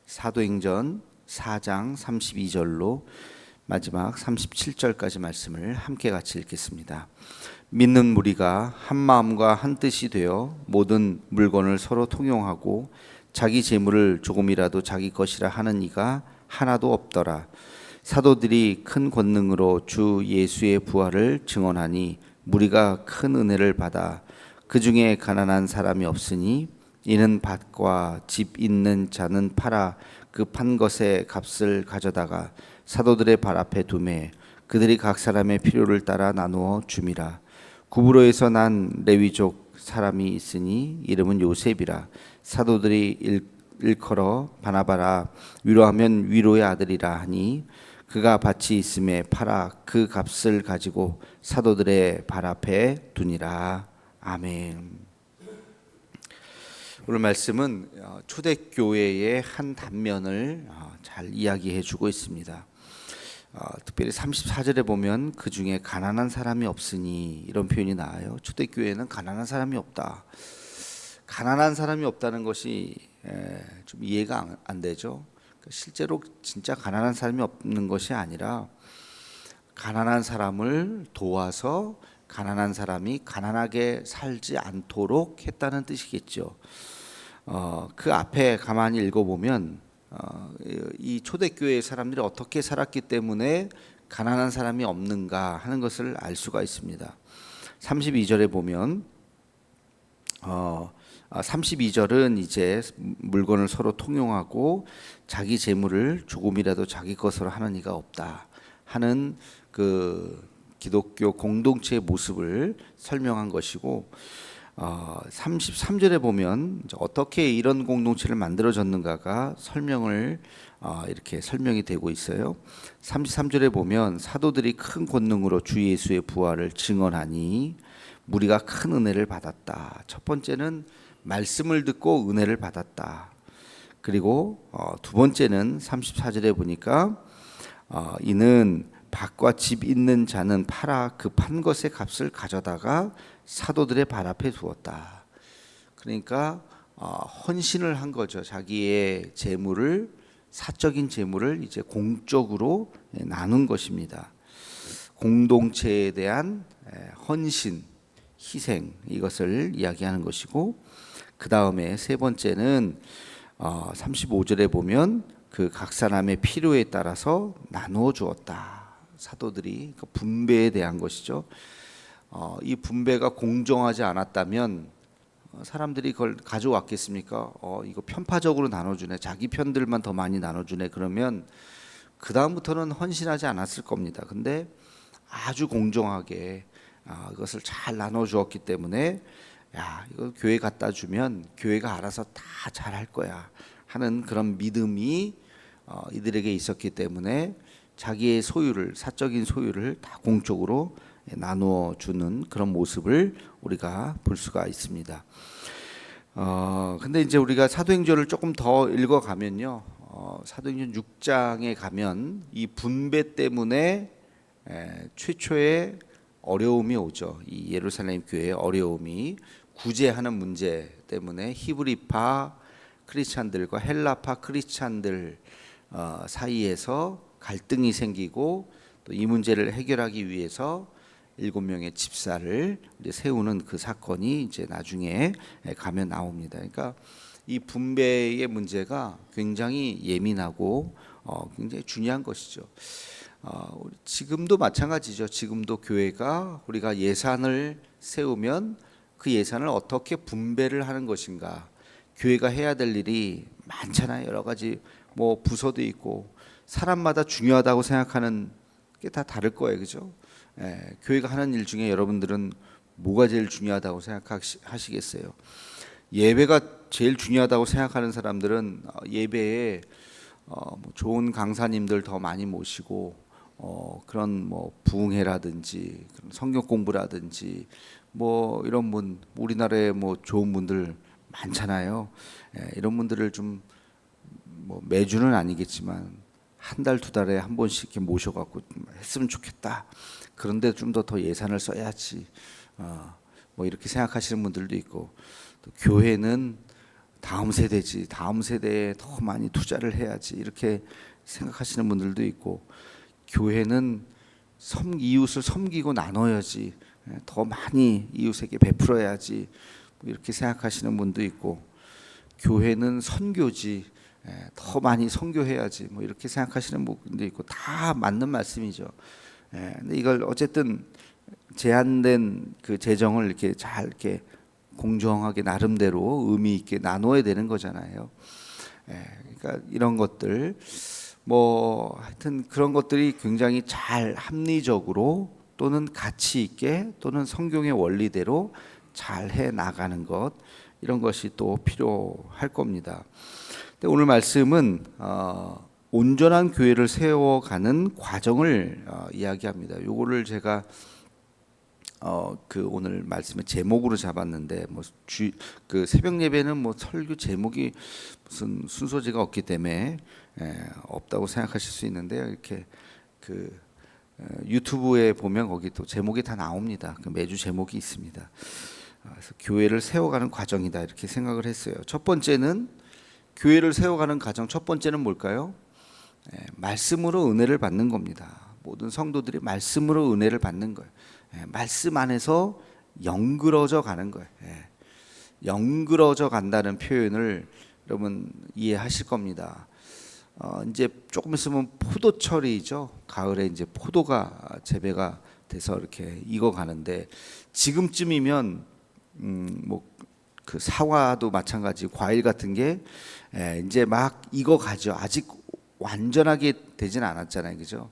사도행전 4장 32절로 마지막 37절까지 말씀을 함께 같이 읽겠습니다. 믿는 무리가 한 마음과 한 뜻이 되어 모든 물건을 서로 통용하고 자기 재물을 조금이라도 자기 것이라 하는 이가 하나도 없더라. 사도들이 큰 권능으로 주 예수의 부활을 증언하니 무리가 큰 은혜를 받아 그 중에 가난한 사람이 없으니 이는 밭과 집 있는 자는 팔아 그 판 것의 값을 가져다가 사도들의 발 앞에 두매 그들이 각 사람의 필요를 따라 나누어 줌이라. 구브로에서 난 레위족 사람이 있으니 이름은 요셉이라. 사도들이 일컬어 바나바라 위로하면 위로의 아들이라 하니 그가 밭이 있음에 팔아 그 값을 가지고 사도들의 발 앞에 두니라. 아멘. 오늘 말씀은 초대교회의 한 단면을 잘 이야기해 주고 있습니다. 특별히 34절에 보면 그 중에 가난한 사람이 없으니 이런 표현이 나와요. 초대교회는 가난한 사람이 없다. 가난한 사람이 없다는 것이 좀 이해가 안 되죠. 실제로 진짜 가난한 사람이 없는 것이 아니라 가난한 사람을 도와서 가난한 사람이 가난하게 살지 않도록 했다는 뜻이겠죠. 그 앞에 가만히 읽어보면 이 초대교회의 사람들이 어떻게 살았기 때문에 가난한 사람이 없는가 하는 것을 알 수가 있습니다. 32절에 보면 32절은 이제 물건을 서로 통용하고 자기 재물을 조금이라도 자기 것으로 하는 이가 없다 하는 그 기독교 공동체의 모습을 설명한 것이고 33절에 보면 어떻게 이런 공동체를 만들어졌는가가 이렇게 설명이 되고 있어요. 33절에 보면 사도들이 큰 권능으로 주 예수의 부활을 증언하니 무리가 큰 은혜를 받았다. 첫 번째는 말씀을 듣고 은혜를 받았다. 그리고 두 번째는 34절에 보니까 이는 밭과 집 있는 자는 팔아 그 판 것의 값을 가져다가 사도들의 발 앞에 두었다. 그러니까 헌신을 한 거죠. 자기의 재물을, 사적인 재물을 이제 공적으로 나눈 것입니다. 공동체에 대한 헌신, 희생, 이것을 이야기하는 것이고, 그 다음에 세 번째는 35절에 보면 그 각 사람의 필요에 따라서 나누어 주었다. 사도들이 그 분배에 대한 것이죠. 이 분배가 공정하지 않았다면 사람들이 그걸 가져왔겠습니까? 이거 편파적으로 나눠주네, 자기 편들만 더 많이 나눠주네, 그러면 그 다음부터는 헌신하지 않았을 겁니다. 근데 아주 공정하게 이것을 잘 나눠주었기 때문에 이거 교회 갖다 주면 교회가 알아서 다 잘할 거야 하는 그런 믿음이 이들에게 있었기 때문에 자기의 소유를, 사적인 소유를 다 공적으로 나누어 주는 그런 모습을 우리가 볼 수가 있습니다. 근데 이제 우리가 사도행전을 조금 더 읽어가면요, 사도행전 6장에 가면 이 분배 때문에 최초의 어려움이 오죠. 이 예루살렘 교회의 어려움이 구제하는 문제 때문에 히브리파 크리스찬들과 헬라파 크리스찬들 사이에서 갈등이 생기고 또 이 문제를 해결하기 위해서 7명의 집사를 이제 세우는 그 사건이 이제 나중에 가면 나옵니다. 그러니까 이 분배의 문제가 굉장히 예민하고 굉장히 중요한 것이죠. 지금도 마찬가지죠. 지금도 교회가 우리가 예산을 세우면 그 예산을 어떻게 분배를 하는 것인가, 교회가 해야 될 일이 많잖아요. 여러 가지 뭐 부서도 있고 사람마다 중요하다고 생각하는 게 다 다를 거예요, 그죠? 교회가 하는 일 중에 여러분들은 뭐가 제일 중요하다고 생각하시겠어요? 예배가 제일 중요하다고 생각하는 사람들은 예배에 뭐 좋은 강사님들 더 많이 모시고 그런 뭐 부흥회라든지 그런 성경 공부라든지 뭐 이런 분, 우리나라에 뭐 좋은 분들 많잖아요. 이런 분들을 좀 뭐 매주는 아니겠지만 한 달, 두 달에 한 번씩 이렇게 모셔갖고 했으면 좋겠다. 그런데 좀 더 예산을 써야지. 뭐 이렇게 생각하시는 분들도 있고, 또 교회는 다음 세대지, 다음 세대에 더 많이 투자를 해야지 이렇게 생각하시는 분들도 있고, 교회는 이웃을 섬기고 나눠야지, 더 많이 이웃에게 베풀어야지 이렇게 생각하시는 분도 있고, 교회는 선교지, 더 많이 선교해야지 이렇게 생각하시는 분도 있고, 다 맞는 말씀이죠. 근데 이걸 어쨌든 제한된 그 재정을 이렇게 잘 이렇게 공정하게 나름대로 의미 있게 나눠야 되는 거잖아요. 그러니까 이런 것들 하여튼 그런 것들이 굉장히 잘 합리적으로 또는 가치 있게 또는 성경의 원리대로 잘 해 나가는 것, 이런 것이 또 필요할 겁니다. 근데 오늘 말씀은 온전한 교회를 세워가는 과정을 이야기합니다. 요거를 제가 그 오늘 말씀의 제목으로 잡았는데, 그 새벽 예배는 설교 제목이 무슨 순서지가 없기 때문에 없다고 생각하실 수 있는데요. 이렇게 그 유튜브에 보면 거기 또 제목이 다 나옵니다. 그 매주 제목이 있습니다. 그래서 교회를 세워가는 과정이다 이렇게 생각을 했어요. 첫 번째는 교회를 세워가는 과정, 첫 번째는 뭘까요? 말씀으로 은혜를 받는 겁니다. 모든 성도들이 말씀으로 은혜를 받는 거예요. 말씀 안에서 영그러져 가는 거예요. 영그러져 간다는 표현을 여러분 이해하실 겁니다. 이제 조금 있으면 포도철이죠. 가을에 이제 포도가 재배가 돼서 이렇게 익어 가는데, 지금쯤이면 그 사과도 마찬가지, 과일 같은 게 이제 막 익어 가죠. 아직 완전하게 되진 않았잖아요, 그죠?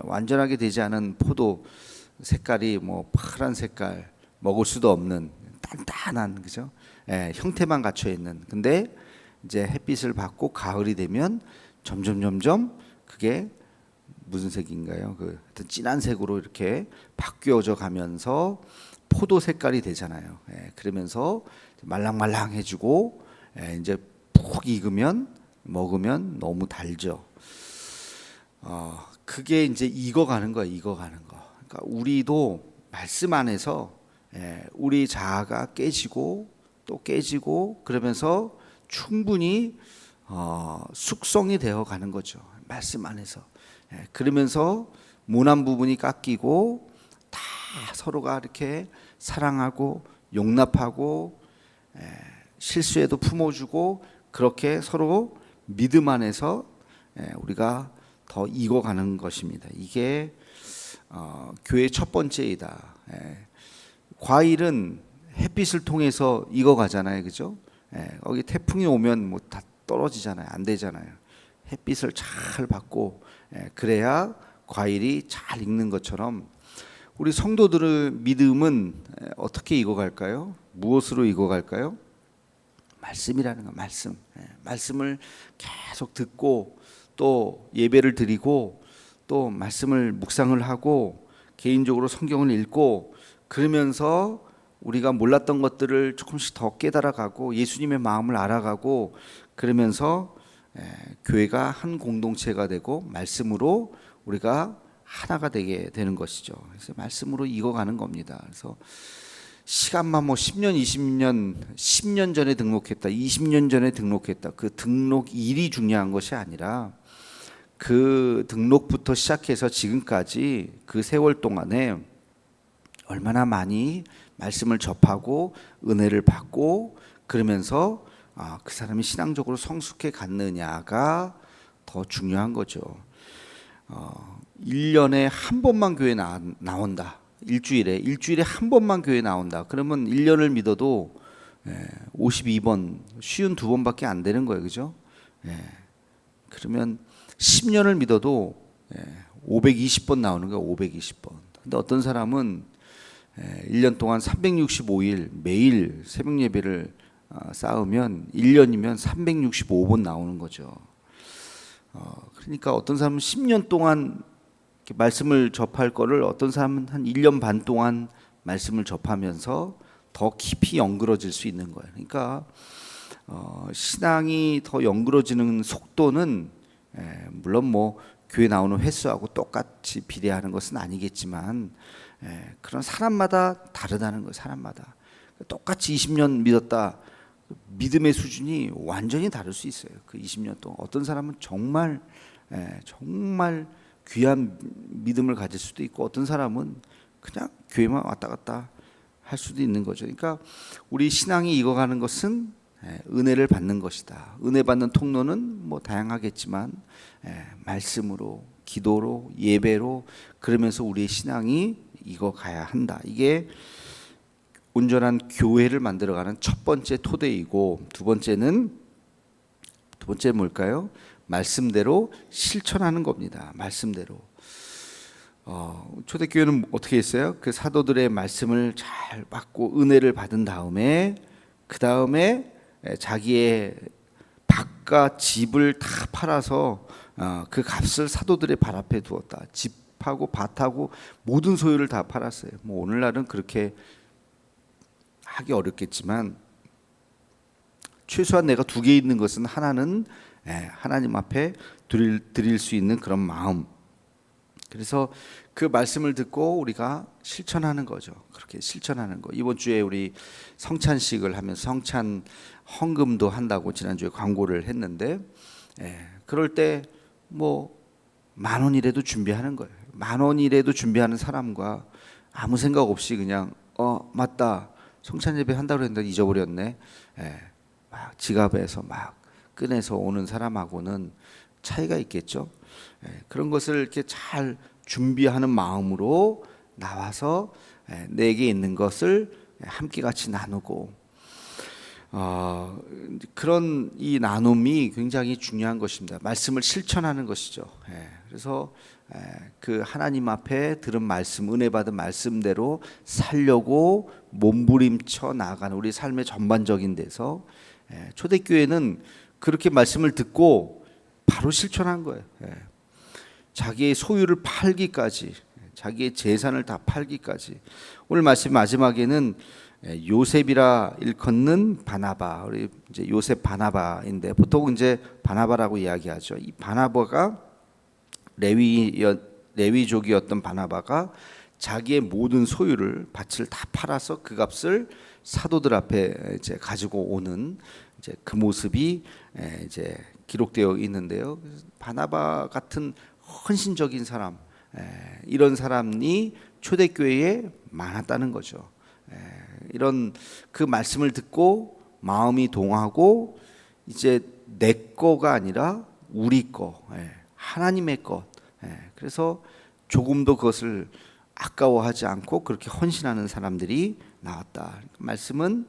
완전하게 되지 않은 포도 색깔이 파란 색깔, 먹을 수도 없는 단단한, 그죠? 형태만 갖춰 있는. 근데 이제 햇빛을 받고 가을이 되면 점점 그게 무슨 색인가요? 그 하여튼 진한 색으로 이렇게 바뀌어져 가면서 포도 색깔이 되잖아요. 그러면서 말랑말랑해지고, 이제 푹 익으면 먹으면 너무 달죠. 그게 이제 익어가는 거예요. 익어가는 거. 그러니까 우리도 말씀 안에서 우리 자아가 깨지고 또 깨지고 그러면서 충분히 숙성이 되어 가는 거죠. 말씀 안에서. 그러면서 모난 부분이 깎이고 다 서로가 이렇게 사랑하고 용납하고 실수에도 품어주고, 그렇게 서로 믿음 안에서 우리가 더 익어가는 것입니다. 이게 교회의 첫 번째이다. 과일은 햇빛을 통해서 익어가잖아요, 그죠? 거기 태풍이 오면 다 떨어지잖아요, 안 되잖아요. 햇빛을 잘 받고 그래야 과일이 잘 익는 것처럼, 우리 성도들의 믿음은 어떻게 익어갈까요? 무엇으로 익어갈까요? 말씀이라는 거, 말씀. 말씀을 계속 듣고 또 예배를 드리고 또 말씀을 묵상을 하고 개인적으로 성경을 읽고, 그러면서 우리가 몰랐던 것들을 조금씩 더 깨달아가고 예수님의 마음을 알아가고, 그러면서 교회가 한 공동체가 되고 말씀으로 우리가 하나가 되게 되는 것이죠. 그래서 말씀으로 익어가는 겁니다. 그래서 시간만 10년, 20년, 10년 전에 등록했다, 20년 전에 등록했다, 그 등록일이 중요한 것이 아니라 그 등록부터 시작해서 지금까지 그 세월 동안에 얼마나 많이 말씀을 접하고 은혜를 받고, 그러면서 그 사람이 신앙적으로 성숙해 갔느냐가 더 중요한 거죠. 1년에 한 번만 교회 나온다. 일주일에 한 번만 교회 나온다. 그러면 1년을 믿어도 52번, 52번밖에 안 되는 거예요, 그죠? 그러면 10년을 믿어도 520번 나오는 거예요, 520번. 근데 어떤 사람은 1년 동안 365일 매일 새벽 예배를 쌓으면 1년이면 365번 나오는 거죠. 그러니까 어떤 사람은 10년 동안 말씀을 접할 거를 어떤 사람은 한 1년 반 동안 말씀을 접하면서 더 깊이 연그러질 수 있는 거예요. 그러니까 신앙이 더 연그러지는 속도는 물론 교회 나오는 횟수하고 똑같이 비례하는 것은 아니겠지만, 그런 사람마다 다르다는 거예요. 사람마다 똑같이 20년 믿었다 믿음의 수준이 완전히 다를 수 있어요. 그 20년 동안 어떤 사람은 정말 정말 귀한 믿음을 가질 수도 있고 어떤 사람은 그냥 교회만 왔다 갔다 할 수도 있는 거죠. 그러니까 우리 신앙이 익어가는 것은 은혜를 받는 것이다. 은혜 받는 통로는 뭐 다양하겠지만 말씀으로, 기도로, 예배로 그러면서 우리의 신앙이 익어가야 한다. 이게 온전한 교회를 만들어가는 첫 번째 토대이고 두 번째는 뭘까요? 말씀대로 실천하는 겁니다. 말씀대로. 초대교회는 어떻게 했어요? 그 사도들의 말씀을 잘 받고 은혜를 받은 다음에 그 다음에 자기의 밭과 집을 다 팔아서 그 값을 사도들의 발 앞에 두었다. 집하고 밭하고 모든 소유를 다 팔았어요. 뭐 오늘날은 그렇게 하기 어렵겠지만 최소한 내가 두 개 있는 것은 하나는 하나님 앞에 드릴 수 있는 그런 마음. 그래서 그 말씀을 듣고 우리가 실천하는 거죠. 그렇게 실천하는 거. 이번 주에 우리 성찬식을 하면서 성찬 헌금도 한다고 지난주에 광고를 했는데 그럴 때 뭐 10,000원이라도 준비하는 거예요. 10,000원이라도 준비하는 사람과 아무 생각 없이 그냥 맞다. 성찬 예배 한다고 했는데 잊어버렸네. 막 지갑에서 막 꺼내서 오는 사람하고는 차이가 있겠죠. 그런 것을 이렇게 잘 준비하는 마음으로 나와서 내게 있는 것을 함께 같이 나누고 그런 이 나눔이 굉장히 중요한 것입니다. 말씀을 실천하는 것이죠. 그래서 그 하나님 앞에 들은 말씀, 은혜 받은 말씀대로 살려고 몸부림쳐 나아가는 우리 삶의 전반적인 데서 초대교회는 그렇게 말씀을 듣고 바로 실천한 거예요. 자기의 소유를 팔기까지, 자기의 재산을 다 팔기까지. 오늘 말씀 마지막에는 요셉이라 일컫는 바나바, 우리 이제 요셉 바나바인데 보통 이제 바나바라고 이야기하죠. 이 바나바가 레위족이었던 바나바가 자기의 모든 소유를 밭을 다 팔아서 그 값을 사도들 앞에 이제 가지고 오는 이제 그 모습이 이제 기록되어 있는데요. 바나바 같은 헌신적인 사람, 이런 사람이 초대교회에 많았다는 거죠. 이런 그 말씀을 듣고 마음이 동하고 이제 내 거가 아니라 우리 거, 하나님의 것. 그래서 조금도 그것을 아까워하지 않고 그렇게 헌신하는 사람들이 나왔다. 말씀은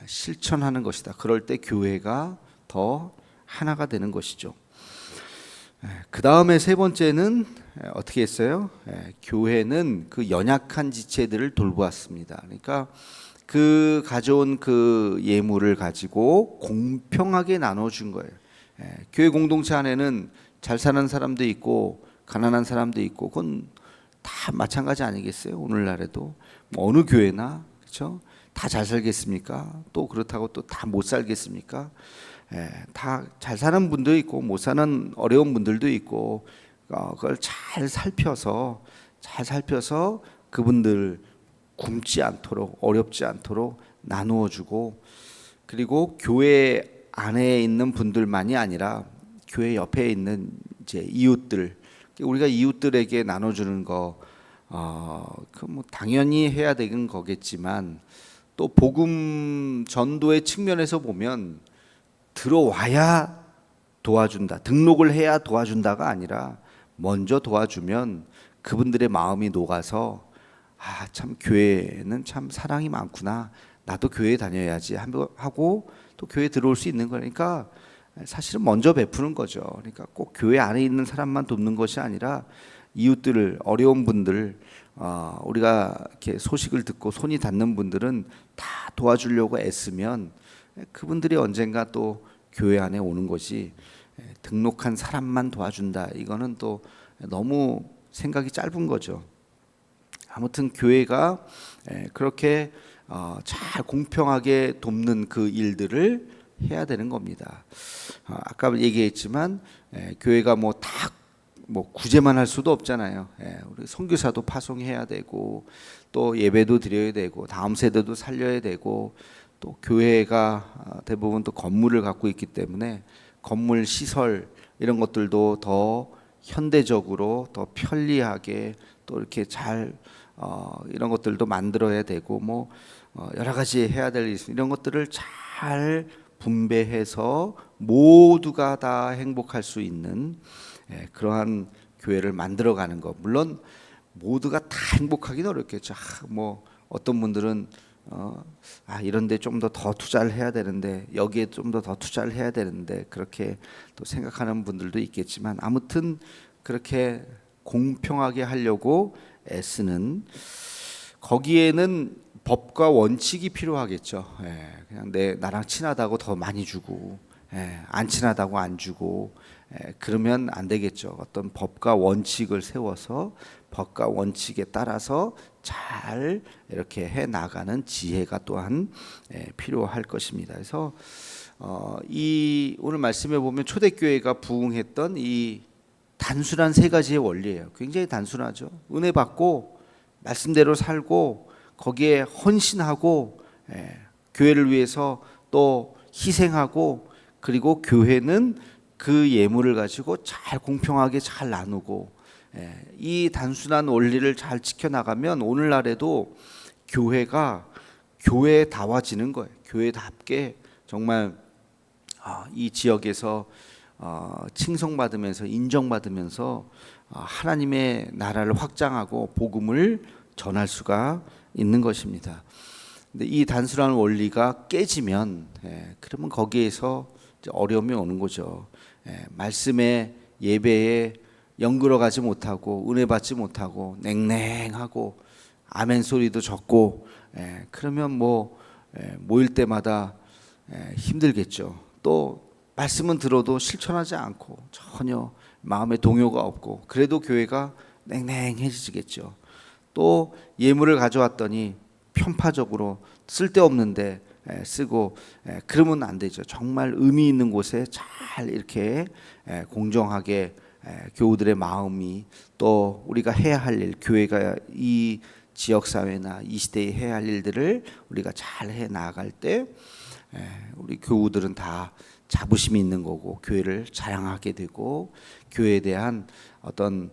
실천하는 것이다. 그럴 때 교회가 더 하나가 되는 것이죠. 그 다음에 세 번째는 어떻게 했어요? 교회는 그 연약한 지체들을 돌보았습니다. 그러니까 그 가져온 그 예물을 가지고 공평하게 나눠준 거예요. 교회 공동체 안에는 잘 사는 사람도 있고 가난한 사람도 있고 그건 다 마찬가지 아니겠어요? 오늘날에도 뭐 어느 교회나 그렇죠? 다 잘 살겠습니까? 또 그렇다고 또 다 못 살겠습니까? 다 잘 사는 분도 있고 못 사는 어려운 분들도 있고 그걸 잘 살펴서 그분들 굶지 않도록 어렵지 않도록 나누어 주고 그리고 교회 안에 있는 분들만이 아니라 교회 옆에 있는 이제 이웃들 우리가 이웃들에게 나눠주는 거 그 뭐 당연히 해야 되는 거겠지만 또 복음 전도의 측면에서 보면 들어와야 도와준다. 등록을 해야 도와준다가 아니라 먼저 도와주면 그분들의 마음이 녹아서 참 교회는 참 사랑이 많구나. 나도 교회 다녀야지 하고 또 교회 들어올 수 있는 거니까 사실은 먼저 베푸는 거죠. 그러니까 꼭 교회 안에 있는 사람만 돕는 것이 아니라 이웃들을 어려운 분들 우리가 이렇게 소식을 듣고 손이 닿는 분들은 다 도와주려고 애쓰면 그분들이 언젠가 또 교회 안에 오는 것이 등록한 사람만 도와준다. 이거는 또 너무 생각이 짧은 거죠. 아무튼 교회가 그렇게 잘 공평하게 돕는 그 일들을 해야 되는 겁니다. 아까 얘기했지만 교회가 뭐 구제만 할 수도 없잖아요. 우리 선교사도 파송해야 되고 또 예배도 드려야 되고 다음 세대도 살려야 되고 또 교회가 대부분 또 건물을 갖고 있기 때문에 건물 시설 이런 것들도 더 현대적으로 더 편리하게 또 이렇게 잘 이런 것들도 만들어야 되고 뭐 여러 가지 해야 될 일 이런 것들을 잘 분배해서 모두가 다 행복할 수 있는 그러한 교회를 만들어가는 것. 물론 모두가 다 행복하기는 어렵겠죠. 뭐 어떤 분들은 이런데 좀 더 투자를 해야 되는데 여기에 좀 더 투자를 해야 되는데 그렇게 또 생각하는 분들도 있겠지만 아무튼 그렇게 공평하게 하려고 애쓰는 거기에는 법과 원칙이 필요하겠죠. 그냥 나랑 친하다고 더 많이 주고 안 친하다고 안 주고 그러면 안 되겠죠. 어떤 법과 원칙을 세워서 법과 원칙에 따라서 잘 이렇게 해 나가는 지혜가 또한 필요할 것입니다. 그래서 이 오늘 말씀에 보면 초대교회가 부흥했던 이 단순한 세 가지의 원리예요. 굉장히 단순하죠. 은혜 받고 말씀대로 살고 거기에 헌신하고 교회를 위해서 또 희생하고 그리고 교회는 그 예물을 가지고 잘 공평하게 잘 나누고 이 단순한 원리를 잘 지켜나가면 오늘날에도 교회가 교회다워지는 거예요. 교회답게 정말 이 지역에서 칭송받으면서 인정받으면서 하나님의 나라를 확장하고 복음을 전할 수가 있는 것입니다. 근데 이 단순한 원리가 깨지면 그러면 거기에서 어려움이 오는 거죠. 말씀의 예배에 연결어 가지 못하고 은혜 받지 못하고 냉랭하고 아멘 소리도 적고 그러면 모일 때마다 힘들겠죠. 또 말씀은 들어도 실천하지 않고 전혀 마음에 동요가 없고 그래도 교회가 냉랭해지겠죠. 또 예물을 가져왔더니 편파적으로 쓸데없는데 쓰고 그러면 안 되죠. 정말 의미 있는 곳에 잘 이렇게 공정하게 교우들의 마음이 또 우리가 해야 할 일, 교회가 이 지역 사회나 이 시대에 해야 할 일들을 우리가 잘 해 나갈 때 우리 교우들은 다 자부심이 있는 거고 교회를 자랑하게 되고 교회에 대한 어떤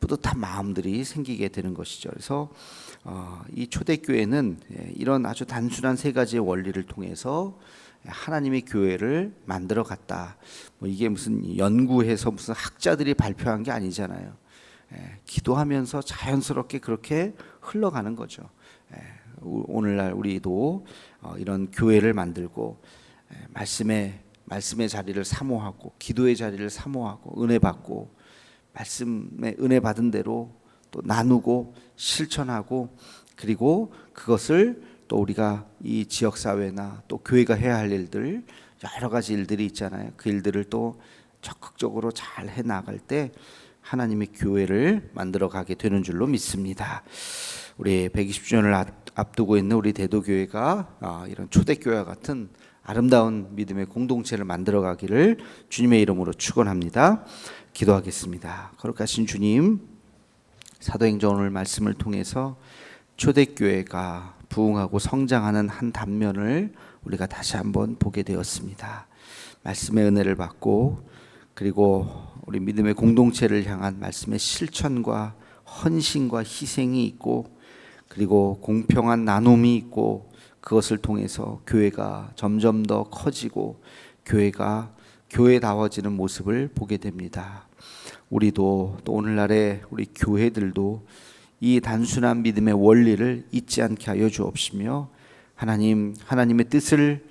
뿌듯한 마음들이 생기게 되는 것이죠. 그래서 이 초대교회는 이런 아주 단순한 세 가지의 원리를 통해서 하나님의 교회를 만들어 갔다. 이게 무슨 연구해서 무슨 학자들이 발표한 게 아니잖아요. 기도하면서 자연스럽게 그렇게 흘러가는 거죠. 오늘날 우리도 이런 교회를 만들고 말씀의 자리를 사모하고 기도의 자리를 사모하고 은혜 받고 말씀의 은혜 받은 대로 또 나누고 실천하고 그리고 그것을 또 우리가 이 지역 사회나 또 교회가 해야 할 일들 여러 가지 일들이 있잖아요. 그 일들을 또 적극적으로 잘 해 나갈 때 하나님의 교회를 만들어 가게 되는 줄로 믿습니다. 우리 120주년을 앞두고 있는 우리 대도교회가 이런 초대교회와 같은 아름다운 믿음의 공동체를 만들어 가기를 주님의 이름으로 축원합니다. 기도하겠습니다. 거룩하신 주님, 사도행전 오늘 말씀을 통해서 초대교회가 부흥하고 성장하는 한 단면을 우리가 다시 한번 보게 되었습니다. 말씀의 은혜를 받고 그리고 우리 믿음의 공동체를 향한 말씀의 실천과 헌신과 희생이 있고 그리고 공평한 나눔이 있고 그것을 통해서 교회가 점점 더 커지고 교회가 교회다워지는 모습을 보게 됩니다. 우리도 또 오늘날의 우리 교회들도 이 단순한 믿음의 원리를 잊지 않게 하여 주옵시며 하나님의 뜻을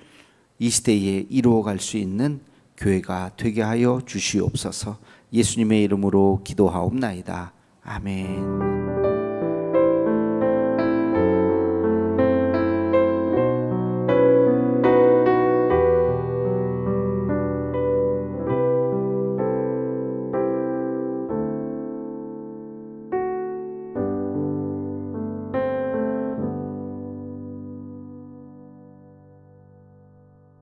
이 시대에 이루어갈 수 있는 교회가 되게 하여 주시옵소서. 예수님의 이름으로 기도하옵나이다. 아멘.